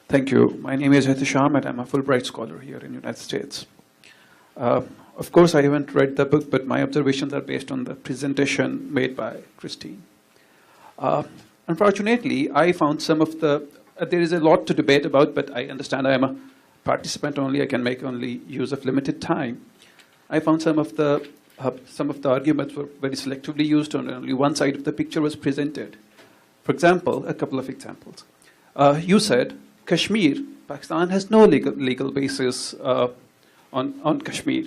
Thank you. My name is Hitisham, and I'm a Fulbright scholar here in the United States. Of course, I haven't read the book, but my observations are based on the presentation made by Christine. Unfortunately, I found some of the, there is a lot to debate about, but I understand I am a participant only. I can make only use of limited time. I found some of the arguments were very selectively used, and only one side of the picture was presented. For example, a couple of examples. You said Kashmir, Pakistan has no legal basis on Kashmir.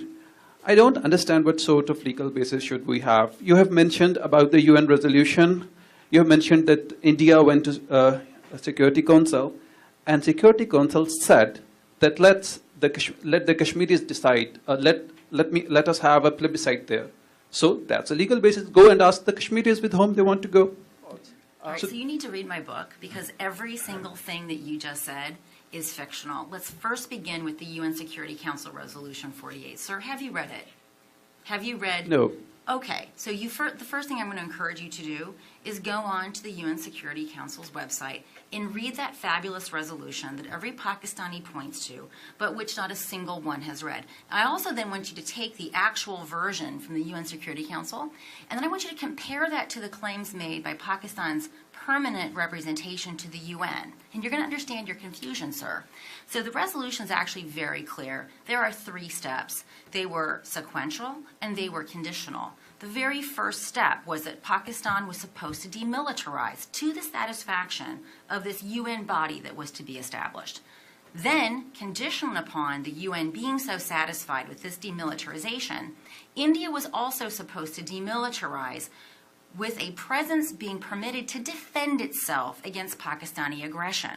I don't understand what sort of legal basis should we have. You have mentioned about the UN resolution. You have mentioned that India went to a Security Council, and Security Council said that let the Kashmiris decide. Let us have a plebiscite there. So that's a legal basis. Go and ask the Kashmiris with whom they want to go. All right, so you need to read my book because every single thing that you just said is fictional. Let's first begin with the UN Security Council Resolution 48. Sir, have you read it? Have you read? No. Okay, so the first thing I'm going to encourage you to do is go on to the UN Security Council's website and read that fabulous resolution that every Pakistani points to, but which not a single one has read. I also then want you to take the actual version from the UN Security Council, and then I want you to compare that to the claims made by Pakistan's permanent representation to the UN. And you're going to understand your confusion, sir. So the resolution is actually very clear. There are 3 steps. They were sequential and they were conditional. The very first step was that Pakistan was supposed to demilitarize to the satisfaction of this UN body that was to be established. Then, conditional upon the UN being so satisfied with this demilitarization, India was also supposed to demilitarize with a presence being permitted to defend itself against Pakistani aggression.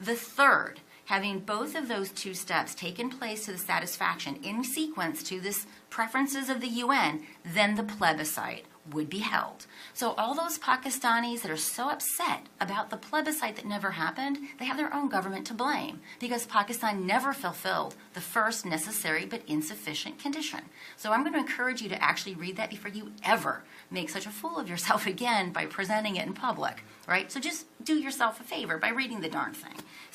The third, having both of those 2 steps taken place to the satisfaction in sequence to this preferences of the UN, then the plebiscite would be held. So all those Pakistanis that are so upset about the plebiscite that never happened, they have their own government to blame because Pakistan never fulfilled the first necessary but insufficient condition. So I'm going to encourage you to actually read that before you ever make such a fool of yourself again by presenting it in public, right? So just do yourself a favor by reading the darn thing.